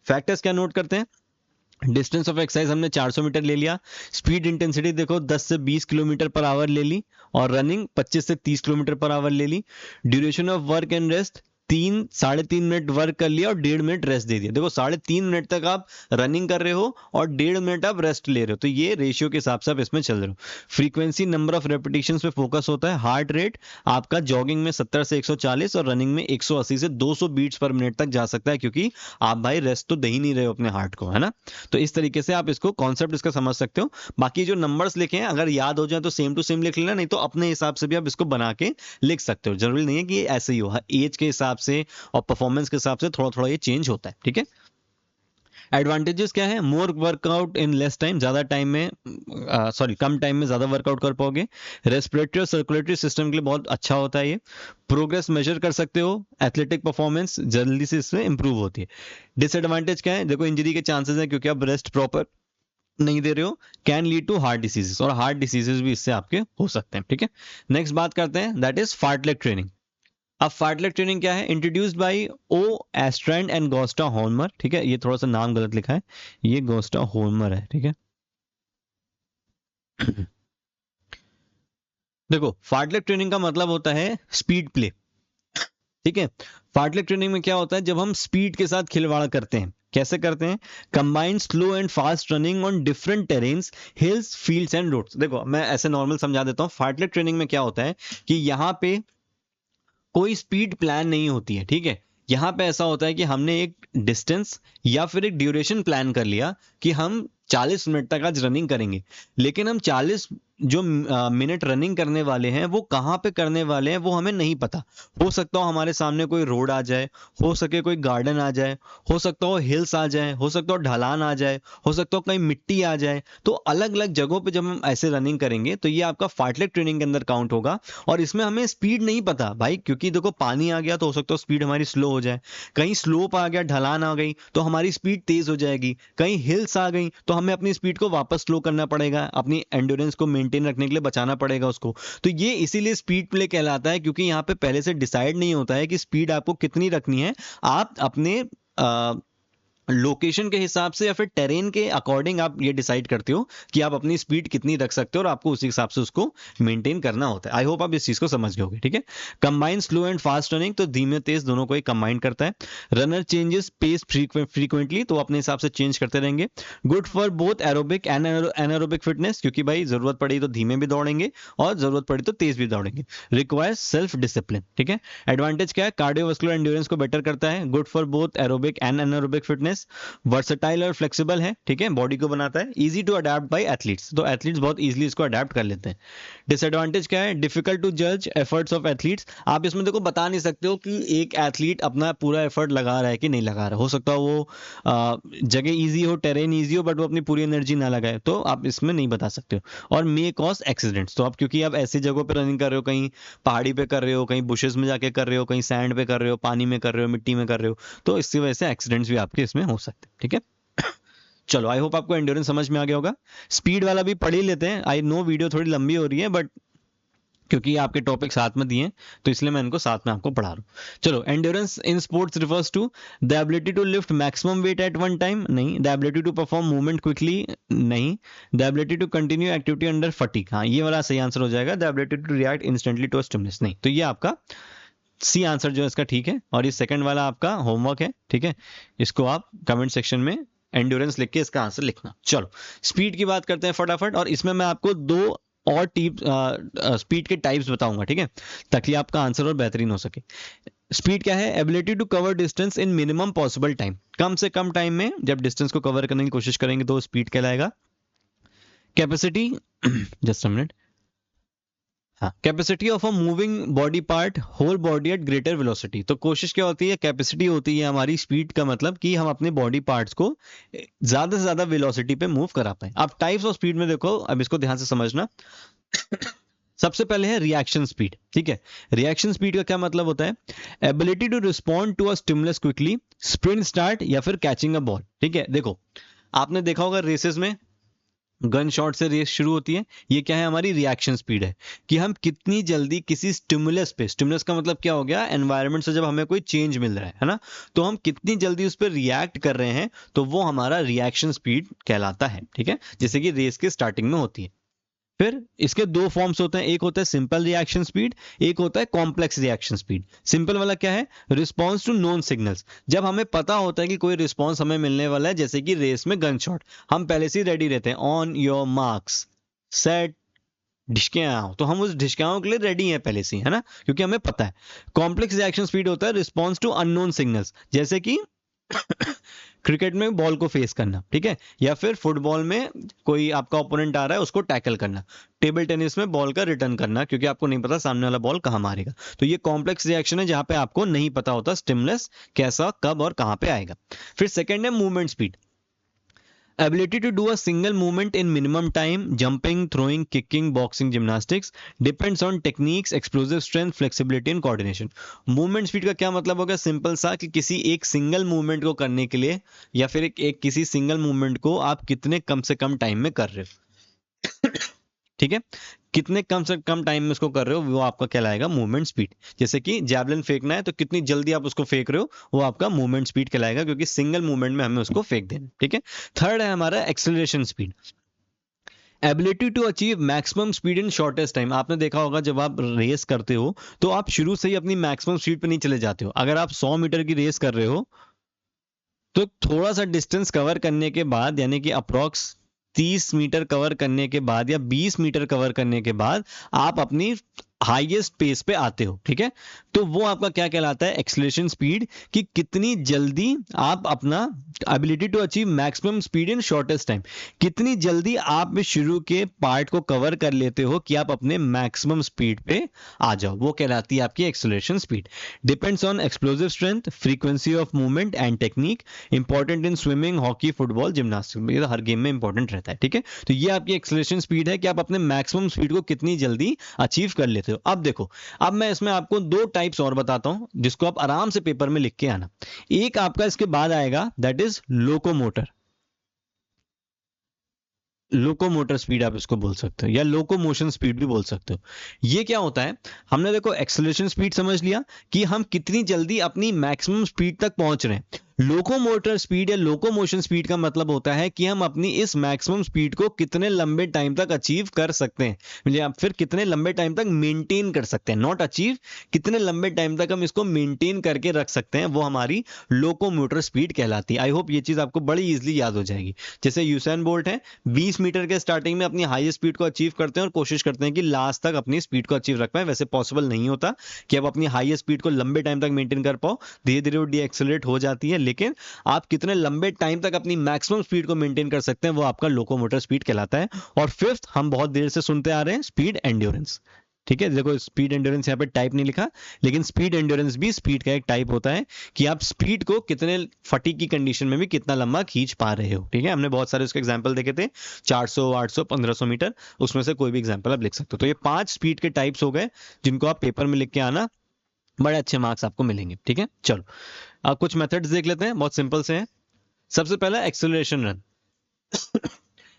फैक्टर्स क्या नोट करते हैं, डिस्टेंस ऑफ एक्सरसाइज हमने 400 मीटर ले लिया, स्पीड इंटेंसिटी देखो 10 से 20 किलोमीटर पर आवर ले ली, और रनिंग 25 से 30 किलोमीटर पर आवर ले ली। Duration of work and rest 3-3.5 minute work कर लिया और 1.5 मिनट रेस्ट दे दिया। देखो 3.5 मिनट तक आप रनिंग कर रहे हो और 1.5 मिनट आप रेस्ट ले रहे हो, तो ये रेशियो के हिसाब से आप इसमें चल रहे हो। फ्रीक्वेंसी, नंबर ऑफ रेपिटेशन पे फोकस होता है। हार्ट रेट आपका जॉगिंग में 70 से 140 और रनिंग में 180 से 200 बीट्स पर मिनट तक जा सकता है, क्योंकि आप भाई रेस्ट तो दे ही नहीं रहे हो अपने हार्ट को, है ना। तो इस तरीके से आप इसको कॉन्सेप्ट इसका समझ सकते हो। बाकी जो नंबर्स लिखे हैं अगर याद हो जाए तो सेम टू सेम लिख लेना, नहीं तो अपने हिसाब से भी आप इसको बना के लिख सकते हो। जरूरी नहीं है कि ऐसे ही हो, एज के हिसाब से और परफॉर्मेंस के हिसाब से थोड़ा थोड़ा ये चेंज होता है, ठीक है। एडवांटेजेस क्या है? मोर वर्कआउट इन लेस टाइम, ज्यादा टाइम में कम टाइम में ज्यादा वर्कआउट कर पाओगे। रेस्पिरेटरी और सर्कुलेटरी सिस्टम के लिए बहुत अच्छा होता है ये। प्रोग्रेस मेजर कर सकते हो, एथलेटिक परफॉर्मेंस जल्दी से इसमें इंप्रूव होती है। डिसएडवांटेज क्या है? देखो इंजरी के चांसेस है, क्योंकि आप रेस्ट प्रॉपर नहीं दे रहे हो। Can lead to heart diseases, और हार्ट डिसीजेस भी इससे आपके हो सकते हैं, ठीक है। नेक्स्ट बात करते हैं, दैट इज फार्टलेग ट्रेनिंग। अब फार्टलेग ट्रेनिंग क्या है? इंट्रोड्यूस्ड बाय ओ एस्ट्रैंड एंड गोस्टा होर्मर, ठीक है। ये थोड़ा सा नाम गलत लिखा है, ये गोस्टा होर्मर है, ठीक है। देखो फार्टलेग ट्रेनिंग का मतलब होता है स्पीड प्ले, ठीक है। फार्टलेग ट्रेनिंग में क्या होता है? जब हम स्पीड के साथ खिलवाड़ करते हैं। कैसे करते हैं? Combine slow and fast running on different terrains, hills, fields and roads. देखो मैं ऐसे नॉर्मल समझा देता हूँ। फार्टलेग ट्रेनिंग में क्या होता है कि यहाँ पे कोई स्पीड प्लान नहीं होती है, ठीक है। यहाँ पे ऐसा होता है कि हमने एक डिस्टेंस या फिर एक ड्यूरेशन प्लान कर लिया कि हम 40 मिनट तक आज रनिंग करेंगे, लेकिन हम 40 जो मिनट रनिंग करने वाले हैं वो कहाँ पे करने वाले हैं वो हमें नहीं पता। हो सकता हो हमारे सामने कोई रोड आ जाए, हो सके कोई गार्डन आ जाए, हो सकता हो हिल्स आ जाए, हो सकता हो ढलान आ जाए, हो सकता हो कहीं मिट्टी आ जाए। तो अलग अलग जगहों पे जब हम ऐसे रनिंग करेंगे तो ये आपका फार्टलेग ट्रेनिंग के अंदर काउंट होगा। और इसमें हमें स्पीड नहीं पता भाई, क्योंकि देखो पानी आ गया तो हो सकता है स्पीड हमारी स्लो हो जाए, कहीं स्लोप आ गया, ढलान आ गई तो हमारी स्पीड तेज हो जाएगी, कहीं हिल्स आ गई तो हमें अपनी स्पीड को वापस स्लो करना पड़ेगा, अपनी एंड्योरेंस को मेंटेन रखने के लिए बचाना पड़ेगा उसको। तो ये इसीलिए स्पीड प्ले कहलाता है, क्योंकि यहाँ पे पहले से डिसाइड नहीं होता है कि स्पीड आपको कितनी रखनी है। आप अपने लोकेशन के हिसाब से या फिर टेरेन के अकॉर्डिंग आप ये डिसाइड करते हो कि आप अपनी स्पीड कितनी रख सकते हो और आपको उसी हिसाब से उसको मेंटेन करना होता है। आई होप आप इस चीज को समझ गए होगे, ठीक है। Combine slow and fast running, तो धीमे तेज दोनों को ही कंबाइन करता है। रनर चेंजेस पेस फ्रीक्वेंटली, तो अपने हिसाब से चेंज करते रहेंगे। Good for both aerobic and anaerobic fitness, क्योंकि भाई जरूरत पड़ी तो धीमे भी दौड़ेंगे और जरूरत पड़ी तो तेज भी दौड़ेंगे। रिक्वायर्स सेल्फ डिसिप्लिन, ठीक है। एडवांटेज क्या है? कार्डियोवास्कुलर एंड्योरेंस को बेटर करता है। Good for both aerobic and anaerobic fitness. Versatile और फ्लेक्सिबल है, ठीक है, बॉडी को बनाता है। Easy to adapt by athletes, तो एथलीट्स बहुत इजीली इसको अडेप्ट कर लेते हैं। डिसएडवांटेज क्या है? डिफिकल्ट टू जज एफर्ट्स ऑफ एथलीट्स। आप इसमें देखो बता नहीं सकते हो कि एक एथलीट अपना पूरा एफर्ट लगा रहा है कि नहीं लगा रहा। हो सकता है वो जगह इजी हो, टेरेन इजी हो, बट वो अपनी पूरी एनर्जी ना लगाए, तो आप इसमें नहीं बता सकते हो। और मे कॉज एक्सीडेंट्स, तो आप क्योंकि आप ऐसी जगहों पर रनिंग कर रहे हो, कहीं पहाड़ी पे कर रहे हो, कहीं बुशेस में जाके कर रहे हो, कहीं सैंड पे कर रहे हो, पानी में कर रहे हो, मिट्टी में कर रहे हो, तो इसकी वजह से एक्सीडेंट्स भी आपके इसमें हो सकते हैं, ठीक है। चलो आई होप आपको एंड्योरेंस समझ में आ गया होगा। स्पीड वाला भी पढ़ ही लेते हैं। आई नो वीडियो थोड़ी लंबी हो रही है, बट क्योंकि आपके टॉपिक साथ में दिए तो इसलिए मैं इनको साथ में आपको पढ़ा रहा हूँ। चलो, endurance in sports refers to the ability to lift maximum weight at one time, नहीं। The ability to perform movement quickly, नहीं। The ability to continue activity under fatigue, हाँ ये वाला सही आंसर हो जाएगा। The ability to react instantly to stimulus, नहीं। तो ये आपका सी आंसर जो है इसका ठीक है। और ये सेकंड वाला आपका होमवर्क है, ठीक है। इसको आप कमेंट सेक्शन में एंड्योरेंस लिख के इसका आंसर लिखना। चलो स्पीड की बात करते हैं फटाफट, और इसमें मैं आपको दो और स्पीड के टाइप्स बताऊंगा, ठीक है, ताकि आपका आंसर और बेहतरीन हो सके। स्पीड क्या है? Ability to cover distance in minimum possible time, कम से कम टाइम में जब डिस्टेंस को कवर करने की कोशिश करेंगे तो स्पीड कहलाएगा। कैपेसिटी जस्ट अ मिनट, हाँ, capacity of a moving body part whole body at greater velocity, तो कोशिश क्या होती है? कैपेसिटी होती है हमारी स्पीड का मतलब कि हम अपने बॉडी पार्ट्स को ज्यादा से ज्यादा वेलोसिटी पे मूव करा पाए। अब टाइप्स ऑफ स्पीड में देखो, अब इसको ध्यान से समझना। सबसे पहले है रिएक्शन स्पीड, ठीक है। रिएक्शन स्पीड का क्या मतलब होता है? Ability to respond to a stimulus quickly, sprint start या फिर कैचिंग अ बॉल, ठीक है। देखो आपने देखा होगा रेसेस में गन शॉट से रेस शुरू होती है। ये क्या है? हमारी रिएक्शन स्पीड है कि हम कितनी जल्दी किसी स्टिमुलस पे, स्टिमुलस का मतलब क्या हो गया? एनवायरनमेंट से जब हमें कोई चेंज मिल रहा है ना, तो हम कितनी जल्दी उस पर रिएक्ट कर रहे हैं, तो वो हमारा रिएक्शन स्पीड कहलाता है, ठीक है, जैसे कि रेस के स्टार्टिंग में होती है। फिर इसके दो फॉर्म्स होते हैं, एक होता है सिंपल रिएक्शन स्पीड, एक होता है कॉम्प्लेक्स रिएक्शन स्पीड। सिंपल वाला क्या है, रिस्पॉन्स टू नोन सिग्नल्स। जब हमें पता होता है कि कोई रिस्पॉन्स हमें मिलने वाला है, जैसे कि रेस में गन शॉट, हम पहले से ही रेडी रहते हैं, ऑन योर मार्क्स सेट ढिशक्याओं, तो हम उस ढिशक्याओं के लिए रेडी हैं पहले से, है ना, क्योंकि हमें पता है। कॉम्प्लेक्स रिएक्शन स्पीड होता है रिस्पॉन्स टू अननोन सिग्नल्स, जैसे कि क्रिकेट में बॉल को फेस करना, ठीक है, या फिर फुटबॉल में कोई आपका ओपोनेंट आ रहा है उसको टैकल करना, टेबल टेनिस में बॉल का रिटर्न करना, क्योंकि आपको नहीं पता सामने वाला बॉल कहां मारेगा। तो ये कॉम्प्लेक्स रिएक्शन है जहां पे आपको नहीं पता होता स्टिमुलस कैसा कब और कहां पे आएगा। फिर सेकंड है movement speed, ability to do a single movement in minimum time, jumping, throwing, kicking, boxing, gymnastics, depends on techniques, explosive strength, flexibility and coordination। Movement speed का क्या मतलब होगा, सिंपल सा कि किसी एक सिंगल मूवमेंट को करने के लिए या फिर किसी सिंगल मूवमेंट को आप कितने कम से कम टाइम में कर रहे हो, ठीक है, कितने कम से कम टाइम में उसको कर रहे हो, वो आपका कहलाएगा मूवमेंट स्पीड। जैसे कि जैवलिन फेंकना है तो कितनी जल्दी आप उसको फेंक रहे हो, वो आपका मूवमेंट स्पीड कहलाएगा, क्योंकि सिंगल मूवमेंट में हमें उसको फेंक देना, ठीक है। थर्ड है हमारा acceleration speed, ability to achieve maximum speed in shortest time. आपने देखा होगा जब आप रेस करते हो तो आप शुरू से ही अपनी मैक्सिमम स्पीड पे नहीं चले जाते हो। अगर आप 100 मीटर की रेस कर रहे हो तो थोड़ा सा डिस्टेंस कवर करने के बाद, यानी कि अप्रॉक्स 30 मीटर कवर करने के बाद या 20 मीटर कवर करने के बाद आप अपनी हाईएस्ट पेस पे आते हो, ठीक है। तो वो आपका क्या कहलाता है, एक्सेलरेशन स्पीड, कि कितनी जल्दी आप अपना ability to achieve maximum speed in shortest time, कितनी जल्दी आप शुरू के पार्ट को कवर कर लेते हो कि आप अपने मैक्सिमम स्पीड पे आ जाओ, वो कहलाती है आपकी acceleration speed. Depends on explosive strength, frequency of movement and technique, important in swimming, hockey, football, gymnastics, ये तो हर गेम में इंपॉर्टेंट रहता है, ठीक है। तो ये आपकी एक्सेलरेशन स्पीड है कि आप अपने मैक्सिमम स्पीड को कितनी जल्दी अचीव कर लेते हो। अब देखो, अब मैं इसमें आपको दो टाइप्स और बताता हूं जिसको आप आराम से पेपर में लिख के आना। एक आपका इसके बाद आएगा, that is locomotor, locomotor speed आप इसको बोल सकते हो, या लोकोमोशन स्पीड भी बोल सकते हो। ये क्या होता है, हमने देखो एक्सेलरेशन स्पीड समझ लिया कि हम कितनी जल्दी अपनी मैक्सिमम स्पीड तक पहुंच रहे हैं। लोकोमोटर स्पीड या लोकोमोशन स्पीड का मतलब होता है कि हम अपनी इस मैक्सिमम स्पीड को कितने लंबे टाइम तक अचीव कर सकते हैं, या फिर कितने लंबे टाइम तक मेंटेन कर सकते हैं, नॉट अचीव, कितने लंबे टाइम तक हम इसको मेंटेन करके रख सकते हैं, वो हमारी लोकोमोटर स्पीड कहलाती है। आई होप ये चीज आपको बड़ी इजीली याद हो जाएगी। जैसे यूसेन बोल्ट है, 20 मीटर के स्टार्टिंग में अपनी हाईएस्ट स्पीड को अचीव करते हैं और कोशिश करते हैं कि लास्ट तक अपनी स्पीड को अचीव रख पाए। वैसे पॉसिबल नहीं होता कि आप अपनी हाईएस्ट स्पीड को लंबे टाइम तक मेंटेन कर पाओ, धीरे धीरे वो डीएक्सेलरेट हो जाती है, लेकिन आप कितने लंबे टाइम तक अपनी मैक्सिमम स्पीड को मेंटेन कर सकते हैं, वो आपका लोकोमोटर स्पीड कहलाता है। और फिफ्थ हम बहुत देर से सुनते आ रहे हैं, स्पीड एंड्योरेंस, ठीक है। देखो स्पीड एंड्योरेंस यहाँ पे टाइप नहीं लिखा, लेकिन स्पीड एंड्योरेंस भी स्पीड का एक टाइप होता है कि आप स्पीड को कितने फटीग की कंडीशन में भी कितना लंबा खींच पा रहे हो, ठीक है। हमने बहुत सारे उसके एग्जांपल देखे थे, 400, 800, 1500 मीटर, उसमें से कोई भी एग्जांपल आप लिख सकते हो। तो ये 5 स्पीड के टाइप्स हो गए जिनको आप पेपर में लिख के आना, बड़े अच्छे मार्क्स आपको मिलेंगे, ठीक है। चलो अब कुछ मेथड्स देख लेते हैं, बहुत सिंपल से हैं। सबसे पहला एक्सेलरेशन रन।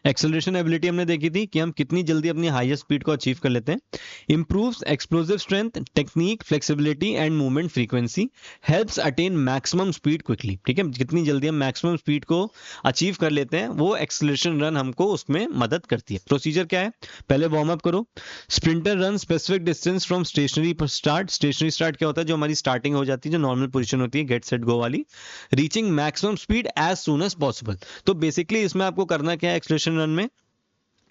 एक्सेलरेशन एबिलिटी हमने देखी थी कि हम कितनी जल्दी अपनी हाईएस्ट स्पीड को अचीव कर लेते हैं। Improves explosive strength, technique, flexibility and movement frequency, helps attain maximum speed quickly, ठीक है। कितनी जल्दी हम मैक्सिमम स्पीड को अचीव कर लेते हैं, वो एक्सेलरेशन रन हमको उसमें मदद करती है। प्रोसीजर क्या है, पहले वार्म अप करो। Sprinter run specific distance from stationary start. Stationary start क्या होता है, जो हमारी स्टार्टिंग हो जाती है, जो नॉर्मल पोजीशन होती है, गेट सेट गो वाली। Reaching maximum speed as soon as possible. तो बेसिकली इसमें आपको करना क्या है एक्सेलरेशन रन में,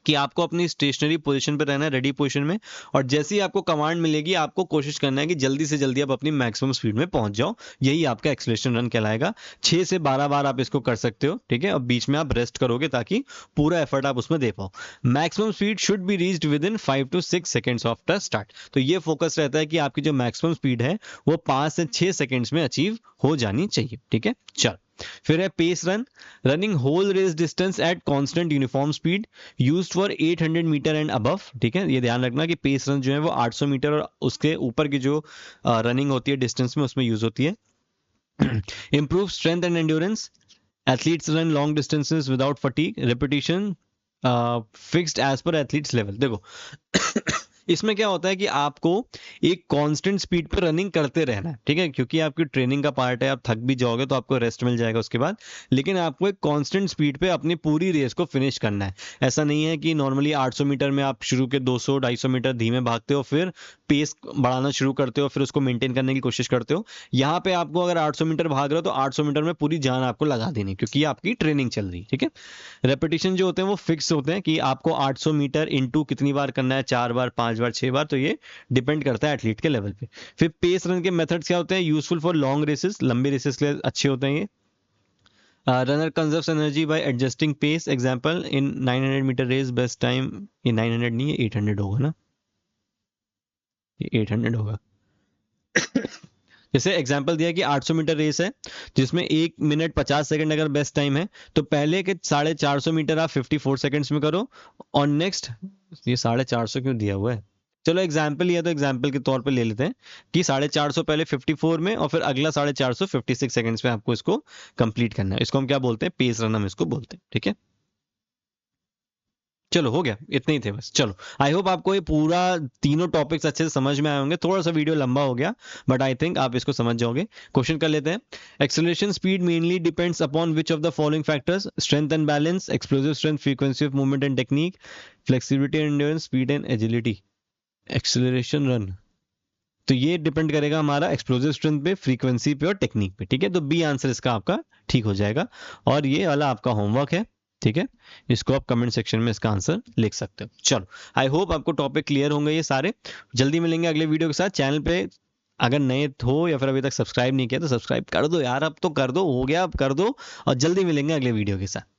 कि आपको अपनी स्टेशनरी पोजीशन पे रहना है, रेडी पोजीशन में, और जैसे ही आपको कमांड मिलेगी आपको कोशिश करना है कि जल्दी से जल्दी आप अपनी मैक्सिमम स्पीड में पहुंच जाओ। यही आपका एक्सेलरेशन रन कहलाएगा। 6 से 12 बार आप इसको कर सकते हो, ठीक है, और बीच में आप रेस्ट करोगे ताकि पूरा एफर्ट आप उसमें दे पाओ। Maximum speed should be reached with in 5 to 6 seconds after start. तो ये फोकस रहता है कि आपकी जो मैक्सिमम स्पीड है वो 5 से 6 सेकेंड्स में अचीव हो जानी चाहिए, ठीक है। चल फिर है pace run, running whole race distance at constant uniform speed, used for 800 metre and above, ठीक है। ये ध्यान रखना कि पेस रन जो है वो 800 मीटर और उसके ऊपर की जो रनिंग होती है डिस्टेंस में, उसमें यूज होती है। Improve strength and endurance, athletes run long distances without fatigue, repetition fixed as per athletes level. देखो इसमें क्या होता है कि आपको एक कांस्टेंट स्पीड पर रनिंग करते रहना है, ठीक है, क्योंकि आपकी ट्रेनिंग का पार्ट है, आप थक भी जाओगे तो आपको रेस्ट मिल जाएगा उसके बाद, लेकिन आपको एक कांस्टेंट स्पीड पे अपनी पूरी रेस को फिनिश करना है। ऐसा नहीं है कि नॉर्मली 800 मीटर में आप शुरू के 200-250 मीटर धीमे भागते हो, फिर पेस बढ़ाना शुरू करते हो, फिर उसको मेंटेन करने की कोशिश करते हो। यहाँ पे आपको अगर 800 मीटर भाग रहे हो तो 800 मीटर में पूरी जान आपको लगा देनी, क्योंकि ये आपकी ट्रेनिंग चल रही है, ठीक है। रेपिटेशन जो होते हैं वो फिक्स होते हैं कि आपको 800 मीटर इंटू कितनी बार करना है, 4 बार, 5 बार, 6 बार, तो ये डिपेंड करता है एथलीट के लेवल पे। फिर पेस रन के मेथड्स क्या होते हैं, यूजफुल फॉर लॉन्ग रेसेस, लंबी रेसेस के लिए अच्छे होते हैं ये। Runner conserves energy by adjusting pace, example in 900 metre race best time, ये 900 नहीं है, 800 होगा ना, ये 800 होगा। जैसे एग्जांपल दिया कि 800 मीटर रेस है जिसमें 1 मिनट 50 सेकंड अगर बेस्ट टाइम है, तो पहले के 450 मीटर आप 54 सेकंड्स में करो, और नेक्स्ट, ये 450 क्यों दिया हुआ है, चलो एग्जाम्पल लिया तो एग्जाम्पल के तौर पे ले लेते हैं कि 450 पहले 54 में और फिर अगला 450 56 सेकंड्स में आपको इसको कंप्लीट करना है। इसको हम क्या बोलते हैं, पेस रन हम इसको बोलते हैं, ठीक है। चलो हो गया, इतने ही थे बस। चलो, आई होप आपको ये पूरा तीनों टॉपिक्स अच्छे से समझ में आए होंगे। थोड़ा सा वीडियो लंबा हो गया बट आई थिंक आप इसको समझ जाओगे। क्वेश्चन कर लेते हैं। Acceleration speed mainly depends upon which of the following factors, strength and balance, explosive strength, frequency of movement and technique, flexibility and endurance, speed and agility. Acceleration run, तो ये depend करेगा हमारा एक्सप्लोसिव स्ट्रेंथ पे, frequency पे और technique पे, ठीक है। तो बी आंसर इसका आपका ठीक हो जाएगा, और ये वाला आपका होमवर्क है, ठीक है। इसको आप कमेंट सेक्शन में इसका आंसर लिख सकते हो। चलो, आई होप आपको टॉपिक क्लियर होंगे ये सारे। जल्दी मिलेंगे अगले वीडियो के साथ। चैनल पे अगर नए हो या फिर अभी तक सब्सक्राइब नहीं किया तो सब्सक्राइब कर दो यार, अब तो कर दो, हो गया अब कर दो, और जल्दी मिलेंगे अगले वीडियो के साथ।